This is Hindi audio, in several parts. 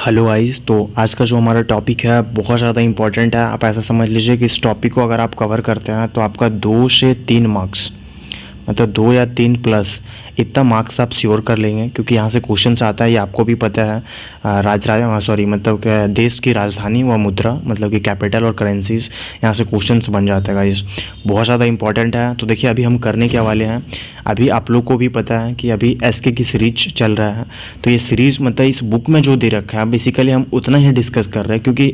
Hello guys. तो आज का जो हमारा टॉपिक है बहुत ज़्यादा इंपॉर्टेंट है। आप ऐसा समझ लीजिए कि इस टॉपिक को अगर आप कवर करते हैं तो आपका 2 से 3 मार्क्स, मतलब 2 या 3 प्लस इतना मार्क्स आप श्योर कर लेंगे, क्योंकि यहाँ से क्वेश्चंस आता है, ये आपको भी पता है। मतलब क्या, देश की राजधानी व मुद्रा, मतलब कि कैपिटल और करेंसीज, यहाँ से क्वेश्चंस बन जाते हैं गाइस। बहुत ज़्यादा इंपॉर्टेंट है। तो देखिए अभी हम करने क्या वाले हैं। अभी आप लोग को भी पता है कि अभी एसके की सीरीज चल रहा है। तो ये सीरीज मतलब इस बुक में जो दे रखा है बेसिकली हम उतना ही डिस्कस कर रहे हैं, क्योंकि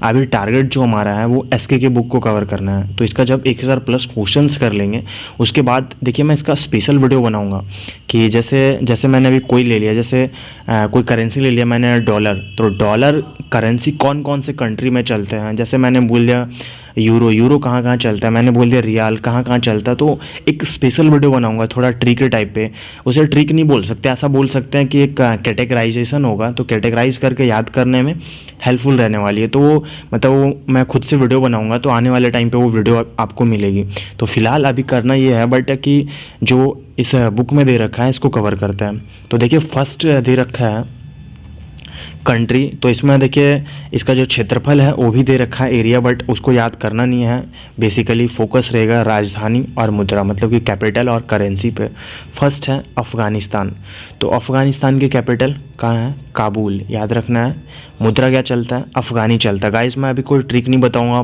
अभी टारगेट जो हमारा है वो एसके के बुक को कवर करना है। तो इसका जब 1000 प्लस क्वेश्चंस कर लेंगे उसके बाद देखिए मैं इसका स्पेशल वीडियो बनाऊंगा कि जैसे मैंने अभी कोई ले लिया, जैसे कोई करेंसी ले लिया मैंने डॉलर, तो डॉलर करेंसी कौन कौन से कंट्री में चलते हैं। जैसे मैंने बोल दिया यूरो कहाँ कहाँ चलता है, मैंने बोल दिया रियाल कहाँ कहाँ चलता है। तो एक स्पेशल वीडियो बनाऊंगा थोड़ा ट्रिक के टाइप पे। उसे ट्रिक नहीं बोल सकते, ऐसा बोल सकते हैं कि एक कैटेगराइजेशन होगा, तो कैटेगराइज करके याद करने में हेल्पफुल रहने वाली है। तो वो मतलब वो मैं खुद से वीडियो बनाऊंगा, तो आने वाले टाइम पे वो वीडियो आपको मिलेगी। तो फिलहाल अभी करना ये है बट कि जो इस बुक में दे रखा है इसको कवर करते हैं। तो देखिए फर्स्ट दे रखा है कंट्री, तो इसमें देखिए इसका जो क्षेत्रफल है वो भी दे रखा है एरिया, बट उसको याद करना नहीं है। बेसिकली फोकस रहेगा राजधानी और मुद्रा, मतलब कि कैपिटल और करेंसी पे। फर्स्ट है अफ़गानिस्तान। तो अफ़गानिस्तान की कैपिटल कहाँ है? काबुल, याद रखना है। मुद्रा क्या चलता है? अफ़गानी चलता है। गाइस मैं अभी कोई ट्रिक नहीं बताऊंगा,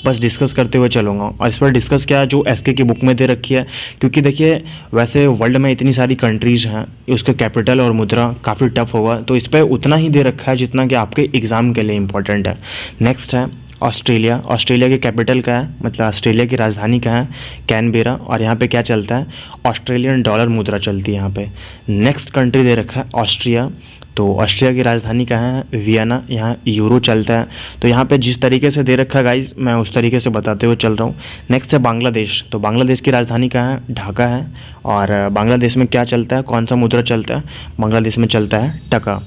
बस डिस्कस करते हुए चलूँगा। और इस पर डिस्कस क्या जो एसके की बुक में दे रखी है, क्योंकि देखिए वैसे वर्ल्ड में इतनी सारी कंट्रीज़ हैं, उसके कैपिटल और मुद्रा काफ़ी टफ होगा, तो इस पर उतना ही दे रखा है जितना कि आपके एग्ज़ाम के लिए इंपॉर्टेंट है। नेक्स्ट है ऑस्ट्रेलिया। ऑस्ट्रेलिया की कैपिटल क्या है, मतलब ऑस्ट्रेलिया की राजधानी क्या है? कैनबेरा। और यहाँ पे क्या चलता है? ऑस्ट्रेलियन डॉलर मुद्रा चलती है यहाँ पे। नेक्स्ट कंट्री दे रखा है ऑस्ट्रिया। तो ऑस्ट्रिया की राजधानी कहाँ है? वियना। यहाँ यूरो चलता है। तो यहाँ पे जिस तरीके से दे रखा है गाइज मैं उस तरीके से बताते हुए चल रहा हूँ। नेक्स्ट है बांग्लादेश। तो बांग्लादेश की राजधानी कहाँ है? ढाका है। और बांग्लादेश में क्या चलता है, कौन सा मुद्रा चलता है? बांग्लादेश में चलता है टका।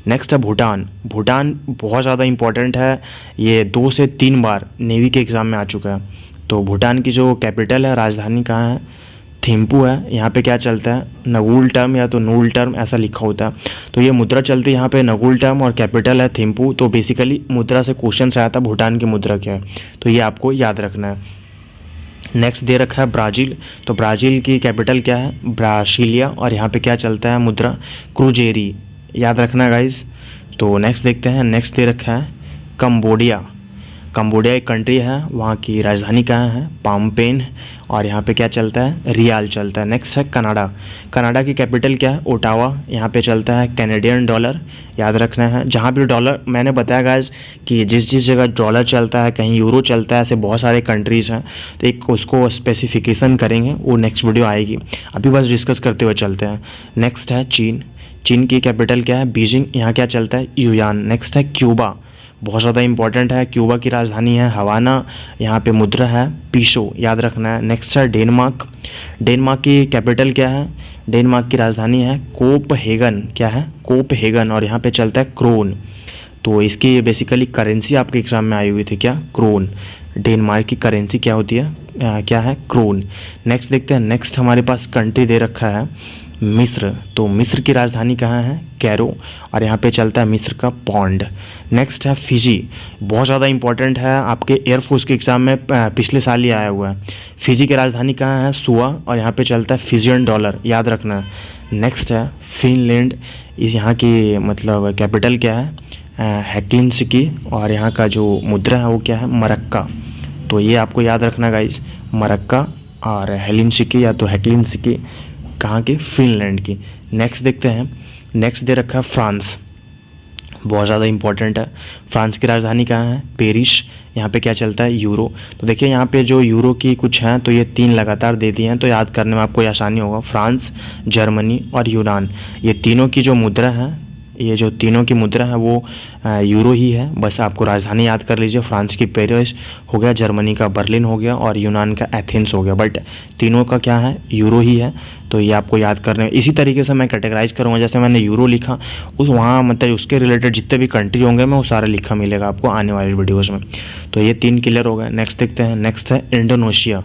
नेक्स्ट है भूटान। भूटान बहुत ज़्यादा इंपॉर्टेंट है, ये 2 से 3 बार नेवी के एग्ज़ाम में आ चुका है। तो भूटान की जो कैपिटल है, राजधानी कहाँ है? थिम्पू है। यहाँ पे क्या चलता है? नगुल टर्म या तो नूल टर्म ऐसा लिखा होता है। तो ये मुद्रा चलती है यहाँ पे नगुल टर्म और कैपिटल है थिम्पू। तो बेसिकली मुद्रा से क्वेश्चन आया था भूटान की मुद्रा क्या है, तो ये आपको याद रखना है। नेक्स्ट दे रखा है ब्राज़ील। तो ब्राज़ील की कैपिटल क्या है? ब्रासीलिया। और यहाँ पे क्या चलता है मुद्रा? क्रूजेरी, याद रखना है गाइज। तो नेक्स्ट देखते हैं। नेक्स्ट दे रखा है कंबोडिया। कंबोडिया एक कंट्री है, वहाँ की राजधानी कहाँ है? पामपेन। और यहाँ पे क्या चलता है? रियाल चलता है। नेक्स्ट है कनाडा। कनाडा की कैपिटल क्या है? ओटावा। यहाँ पे चलता है कैनेडियन डॉलर, याद रखना है। जहाँ भी डॉलर, मैंने बताया गाइस कि जिस जगह डॉलर चलता है, कहीं यूरो चलता है, ऐसे बहुत सारे कंट्रीज़ हैं। तो एक उसको स्पेसिफिकेशन करेंगे, वो नेक्स्ट वीडियो आएगी। अभी बस डिस्कस करते हुए चलते हैं। नेक्स्ट है चीन। चीन की कैपिटल क्या है? बीजिंग। यहाँ क्या चलता है? युआन। नेक्स्ट है क्यूबा। बहुत ज़्यादा इंपॉर्टेंट है। क्यूबा की राजधानी है हवाना। यहाँ पे मुद्रा है पीसो, याद रखना है। नेक्स्ट है डेनमार्क। डेनमार्क की कैपिटल क्या है? डेनमार्क की राजधानी है कोपहेगन। क्या है? कोपहेगन। और यहाँ पे चलता है क्रोन। तो इसकी बेसिकली करेंसी आपके एग्जाम में आई हुई थी क्या? क्रोन। डेनमार्क की करेंसी क्या होती है? क्या है? क्रोन। नेक्स्ट देखते हैं। नेक्स्ट हमारे पास कंट्री दे रखा है मिस्र। तो मिस्र की राजधानी कहाँ है? कैरो। और यहाँ पे चलता है मिस्र का पौंड। नेक्स्ट है फिजी। बहुत ज़्यादा इंपॉर्टेंट है, आपके एयरफोर्स के एग्ज़ाम में पिछले साल ही आया हुआ है। फिजी की राजधानी कहाँ है? सुआ। और यहाँ पे चलता है फिजियन डॉलर, याद रखना है। नेक्स्ट है फिनलैंड। इस यहाँ की मतलब कैपिटल क्या है? हेलसिंकी। और यहाँ का जो मुद्रा है वो क्या है? मरक्का। तो ये आपको याद रखना गाइस, मरक्का और हेलसिंकी या तो हेलसिंकी कहाँ की? फिनलैंड की। नेक्स्ट देखते हैं। नेक्स्ट दे रखा है फ्रांस। बहुत ज़्यादा इंपॉर्टेंट है। फ्रांस की राजधानी कहाँ है? पेरिस। यहाँ पे क्या चलता है? यूरो। तो देखिए यहाँ पे जो यूरो की कुछ हैं तो ये 3 लगातार दे दिए हैं, तो याद करने में आपको आसानी होगा। फ्रांस, जर्मनी और यूनान, ये तीनों की जो मुद्रा है, ये जो तीनों की मुद्रा है वो यूरो ही है। बस आपको राजधानी याद कर लीजिए। फ्रांस की पेरिस हो गया, जर्मनी का बर्लिन हो गया और यूनान का एथेंस हो गया, बट तीनों का क्या है? यूरो ही है। तो ये आपको याद करने, इसी तरीके से मैं कैटेगराइज करूँगा। जैसे मैंने यूरो लिखा, उस वहाँ मतलब उसके रिलेटेड जितने भी कंट्री होंगे मैं वो सारा लिखा मिलेगा आपको आने वाली वीडियोज़ में। तो ये 3 क्लियर हो गए। नेक्स्ट देखते हैं। नेक्स्ट है इंडोनेशिया।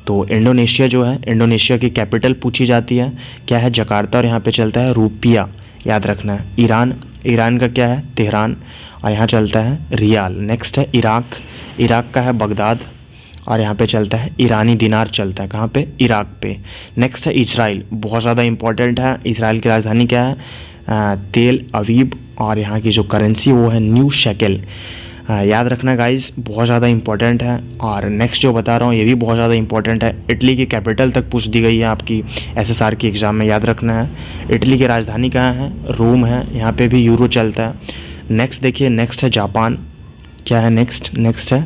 तो इंडोनेशिया जो है, इंडोनेशिया की कैपिटल पूछी जाती है क्या है? जकार्ता। और यहाँ पे चलता है रुपया, याद रखना है। ईरान। ईरान का क्या है? तेहरान, और यहाँ चलता है रियाल। नेक्स्ट है इराक, इराक का है बगदाद, और यहाँ पे चलता है ईरानी दिनार चलता है। कहाँ पे? इराक पे। नेक्स्ट है इजराइल, बहुत ज़्यादा इंपॉर्टेंट है। इजराइल की राजधानी क्या है? तेल अवीव, और यहाँ की जो करेंसी वो है न्यू शेकेल। याद रखना गाइस, बहुत ज़्यादा इंपॉर्टेंट है। और नेक्स्ट जो बता रहा हूँ ये भी बहुत ज़्यादा इंपॉर्टेंट है। इटली की कैपिटल तक पूछ दी गई है आपकी एसएसआर की एग्ज़ाम में, याद रखना है। इटली की राजधानी कहाँ है? रोम है। यहाँ पे भी यूरो चलता है। नेक्स्ट देखिए, नेक्स्ट है जापान। क्या है नेक्स्ट? नेक्स्ट है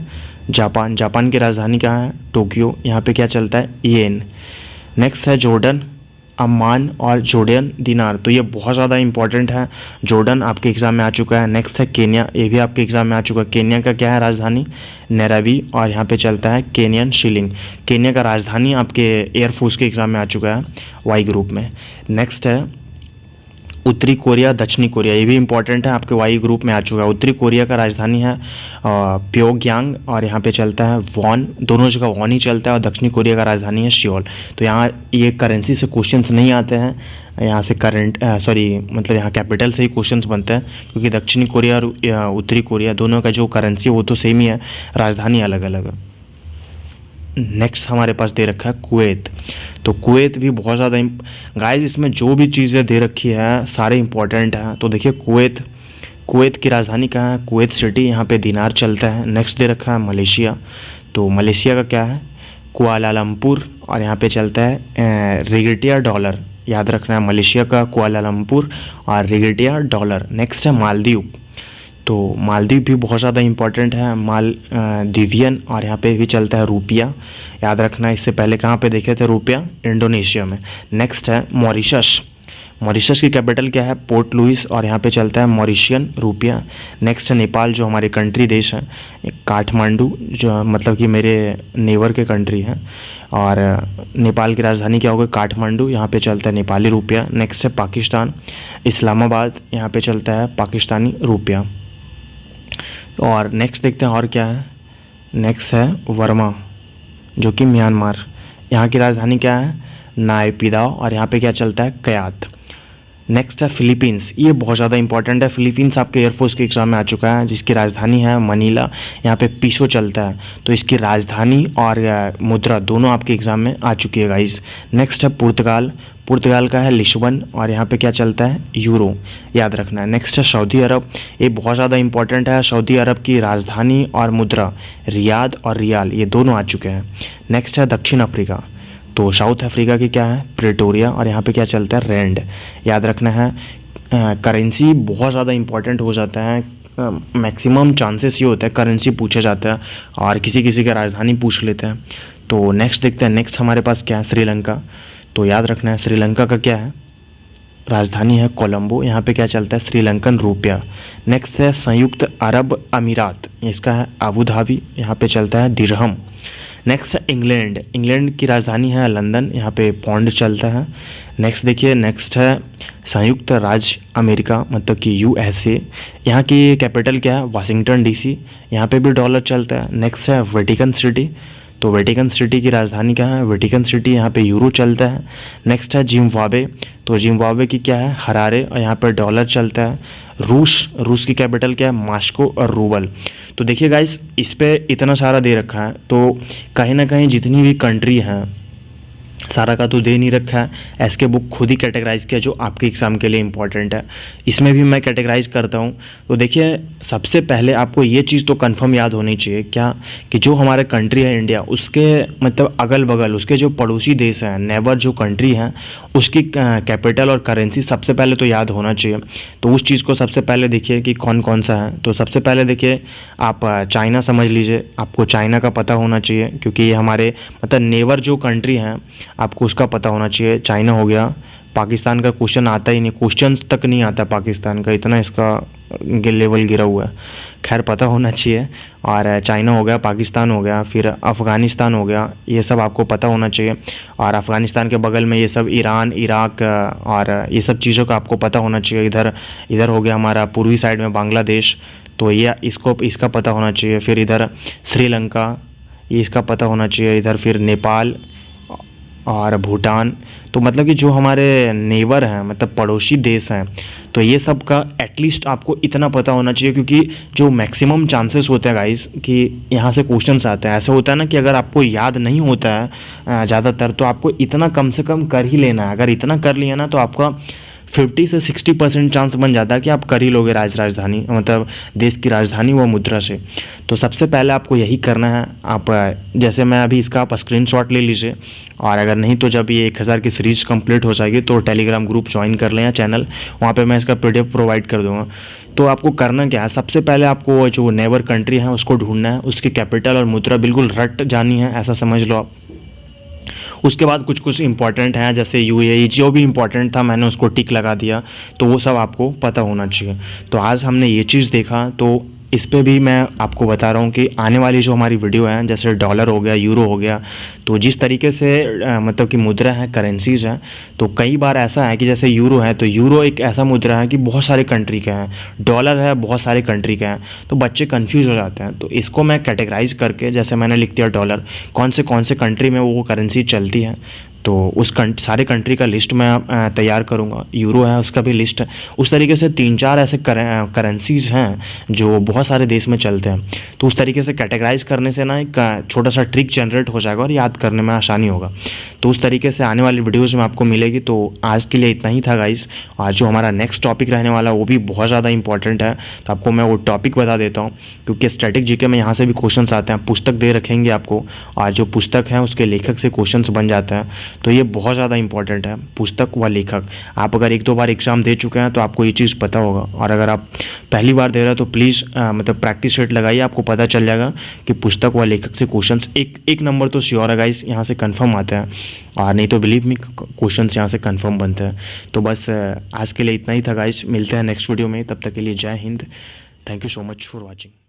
जापान। जापान की राजधानी कहाँ है? टोक्यो। यहाँ पे क्या चलता है? येन। नेक्स्ट है जॉर्डन, अम्मान और जोर्डन दिनार। तो ये बहुत ज़्यादा इंपॉर्टेंट है। जॉर्डन आपके एग्ज़ाम में आ चुका है। नेक्स्ट है केन्या, ये भी आपके एग्ज़ाम में आ चुका है। केन्या का क्या है राजधानी? नैरोबी, और यहाँ पे चलता है केनियन शिलिंग। केन्या का राजधानी आपके एयरफोर्स के एग्ज़ाम में आ चुका है वाई ग्रुप में। नेक्स्ट है उत्तरी कोरिया, दक्षिणी कोरिया, ये भी इंपॉर्टेंट है, आपके वाई ग्रुप में आ चुका है। उत्तरी कोरिया का राजधानी है प्योंगयांग, और यहाँ पे चलता है वॉन, दोनों जगह वॉन ही चलता है। और दक्षिणी कोरिया का राजधानी है सियोल। तो यहाँ ये करेंसी से क्वेश्चंस नहीं आते हैं, यहाँ से मतलब यहाँ कैपिटल से ही क्वेश्चंस बनते हैं, क्योंकि दक्षिणी कोरिया और उत्तरी कोरिया दोनों का जो करेंसी वो तो सेम ही है, राजधानी अलग अलग है। नेक्स्ट हमारे पास दे रखा है कुवैत। तो कुवैत भी बहुत ज़्यादा गाइस, इसमें जो भी चीज़ें दे रखी है सारे इंपॉर्टेंट हैं। तो देखिए कुवैत, कुवैत की राजधानी कहाँ है? कुवैत सिटी, यहाँ पे दिनार चलता है। नेक्स्ट दे रखा है मलेशिया। तो मलेशिया का क्या है? कुआलालंपुर, और यहाँ पे चलता है रिगिटिया डॉलर। याद रखना है मलेशिया का कुआलालंपुर और रिगिटिया डॉलर। नेक्स्ट है मालदीव। तो मालदीव भी बहुत ज़्यादा इंपॉर्टेंट है, मालदीवियन, और यहाँ पे भी चलता है रुपया। याद रखना, इससे पहले कहाँ पे देखे थे रुपया? इंडोनेशिया में। नेक्स्ट है मॉरिशस। मॉरिशस की कैपिटल क्या है? पोर्ट लुइस, और यहाँ पे चलता है मॉरिशियन रुपया। नेक्स्ट है नेपाल, जो हमारे कंट्री देश है, काठमांडू, जो मतलब कि मेरे नेबर के कंट्री है। और नेपाल की राजधानी क्या होगी? काठमांडू, यहाँ पे चलता है नेपाली रुपया। नेक्स्ट है पाकिस्तान, इस्लामाबाद, यहाँ पे चलता है पाकिस्तानी रुपया। और नेक्स्ट देखते हैं और क्या है। नेक्स्ट है वर्मा, जो कि म्यांमार, यहाँ की राजधानी क्या है? नायपीदाओ, और यहाँ पे क्या चलता है? कयात। नेक्स्ट है फिलीपींस, ये बहुत ज़्यादा इंपॉर्टेंट है। फिलीपींस आपके एयरफोर्स के एग्ज़ाम में आ चुका है, जिसकी राजधानी है मनीला, यहाँ पे पीसो चलता है। तो इसकी राजधानी और मुद्रा दोनों आपके एग्ज़ाम में आ चुकी है गाइस। नेक्स्ट है पुर्तगाल, पुर्तगाल का है लिस्बन, और यहाँ पे क्या चलता है? यूरो। याद रखना है। नेक्स्ट है सऊदी अरब, ये बहुत ज़्यादा इंपॉर्टेंट है। सऊदी अरब की राजधानी और मुद्रा रियाद और रियाल, ये दोनों आ चुके हैं। नेक्स्ट है दक्षिण अफ्रीका। तो साउथ अफ्रीका की क्या है? प्रेटोरिया, और यहाँ पे क्या चलता है? रैंड। याद रखना है, करेंसी बहुत ज़्यादा इंपॉर्टेंट हो जाता है। मैक्सिमम चांसेस ये होता है करेंसी पूछा जाता है, और किसी किसी का राजधानी पूछ लेते हैं। तो नेक्स्ट देखते हैं। नेक्स्ट हमारे पास क्या है? श्रीलंका। तो याद रखना है, श्रीलंका का क्या है? राजधानी है कोलंबो, यहाँ पे क्या चलता है? श्रीलंकन रुपया। नेक्स्ट है संयुक्त अरब अमीरात, इसका है अबू धाबी, यहाँ पे चलता है दिरहम। नेक्स्ट है इंग्लैंड, इंग्लैंड की राजधानी है लंदन, यहाँ पे पौंड चलता है। नेक्स्ट देखिए, नेक्स्ट है संयुक्त राज्य अमेरिका, मतलब कि यूएसए, यहाँ की कैपिटल क्या है? वाशिंगटन डीसी, यहाँ पे भी डॉलर चलता है। नेक्स्ट है वेटिकन सिटी, तो वेटिकन सिटी की राजधानी क्या है? वेटिकन सिटी, यहाँ पे यूरो चलता है। नेक्स्ट है जिम्बाब्वे, तो जिम्बाब्वे की क्या है? हरारे, और यहाँ पर डॉलर चलता है। रूस की कैपिटल क्या है? मॉस्को और रूबल। तो देखिए गाइस, इस पे इतना सारा दे रखा है, तो कहीं ना कहीं जितनी भी कंट्री हैं सारा का तो दे नहीं रखा है। एसके बुक खुद ही कैटेगराइज किया जो आपके एग्ज़ाम के लिए इंपॉर्टेंट है, इसमें भी मैं कैटेगराइज करता हूँ। तो देखिए, सबसे पहले आपको ये चीज़ तो कंफर्म याद होनी चाहिए क्या, कि जो हमारे कंट्री है इंडिया, उसके मतलब अगल बगल उसके जो पड़ोसी देश हैं, नेबर जो कंट्री हैं, उसकी कैपिटल और करेंसी सबसे पहले तो याद होना चाहिए। तो उस चीज़ को सबसे पहले देखिए कि कौन कौन सा है। तो सबसे पहले देखिए आप चाइना समझ लीजिए, आपको चाइना का पता होना चाहिए, क्योंकि ये हमारे मतलब नेबर जो कंट्री हैं आपको उसका पता होना चाहिए। चाइना हो गया। पाकिस्तान का क्वेश्चन आता ही नहीं, क्वेश्चन तक नहीं आता पाकिस्तान का, इतना इसका लेवल गिरा हुआ है, खैर पता होना चाहिए। और चाइना हो गया, पाकिस्तान हो गया, फिर अफ़गानिस्तान हो गया, ये सब आपको पता होना चाहिए। और अफ़गानिस्तान के बगल में ये सब ईरान, इराक और ये सब चीज़ों का आपको पता होना चाहिए। इधर हो गया हमारा पूर्वी साइड में बांग्लादेश, तो ये इसका पता होना चाहिए। फिर इधर श्रीलंका, ये इसका पता होना चाहिए। इधर फिर नेपाल, और भूटान। तो मतलब कि जो हमारे नेबर हैं, मतलब पड़ोसी देश हैं, तो ये सब का एटलीस्ट आपको इतना पता होना चाहिए, क्योंकि जो मैक्सिमम चांसेस होते हैं गाइस कि यहाँ से क्वेश्चंस आते हैं। ऐसा होता है ना कि अगर आपको याद नहीं होता है ज़्यादातर, तो आपको इतना कम से कम कर ही लेना है। अगर इतना कर लिया ना तो आपका 50 से 60% चांस बन जाता है कि आप कर ही लोगे राजधानी, मतलब देश की राजधानी व मुद्रा से। तो सबसे पहले आपको यही करना है। आप जैसे मैं अभी इसका आप स्क्रीनशॉट ले लीजिए, और अगर नहीं तो जब ये 1000 की सीरीज कंप्लीट हो जाएगी तो टेलीग्राम ग्रुप ज्वाइन कर लें या चैनल, वहाँ पे मैं इसका PDF प्रोवाइड कर दूँगा। तो आपको करना क्या है, सबसे पहले आपको जो नेबर कंट्री है उसको ढूंढना है, उसकी कैपिटल और मुद्रा बिल्कुल रट जानी है, ऐसा समझ लो आप। उसके बाद कुछ कुछ इंपॉर्टेंट हैं, जैसे UAE जो भी इंपॉर्टेंट था मैंने उसको टिक लगा दिया, तो वो सब आपको पता होना चाहिए। तो आज हमने ये चीज़ देखा, तो इस पे भी मैं आपको बता रहा हूँ कि आने वाली जो हमारी वीडियो है, जैसे डॉलर हो गया, यूरो हो गया, तो जिस तरीके से मतलब कि मुद्रा है, करेंसीज हैं, तो कई बार ऐसा है कि जैसे यूरो है, तो यूरो एक ऐसा मुद्रा है कि बहुत सारे कंट्री का है, डॉलर है बहुत सारे कंट्री का है, तो बच्चे कन्फ्यूज हो जाते हैं। तो इसको मैं कैटेगराइज करके, जैसे मैंने लिख दिया डॉलर, कौन से कंट्री में वो करेंसी चलती है, तो उस सारे कंट्री का लिस्ट मैं तैयार करूँगा। यूरो है उसका भी लिस्ट है। उस तरीके से 3-4 ऐसे करेंसीज हैं जो बहुत सारे देश में चलते हैं, तो उस तरीके से कैटेगराइज करने से ना एक छोटा सा ट्रिक जनरेट हो जाएगा और याद करने में आसानी होगा। तो उस तरीके से आने वाली वीडियोज़ में आपको मिलेगी। तो आज के लिए इतना ही था गाइस। आज जो हमारा नेक्स्ट टॉपिक रहने वाला है वो भी बहुत ज़्यादा इंपॉर्टेंट है, तो आपको मैं वो टॉपिक बता देता हूँ, क्योंकि स्टैटिक जीके में यहाँ से भी क्वेश्चंस आते हैं। पुस्तक दे रखेंगे आपको, और जो पुस्तक है उसके लेखक से क्वेश्चंस बन जाते हैं, तो ये बहुत ज़्यादा इंपॉर्टेंट है, पुस्तक व लेखक। आप अगर 1-2 बार एग्ज़ाम दे चुके हैं तो आपको ये चीज़ पता होगा, और अगर आप पहली बार दे रहे हो तो प्लीज़ मतलब प्रैक्टिस सेट लगाइए, आपको पता चल जाएगा कि पुस्तक व लेखक से क्वेश्चंस एक नंबर तो श्योर है गाइस, यहाँ से कंफर्म आते हैं, और नहीं तो बिलीव मी क्वेश्चंस यहाँ से कंफर्म बनते हैं। तो बस आज के लिए इतना ही था गाइस, मिलते हैं नेक्स्ट वीडियो में, तब तक के लिए जय Hind. Thank you so much for watching.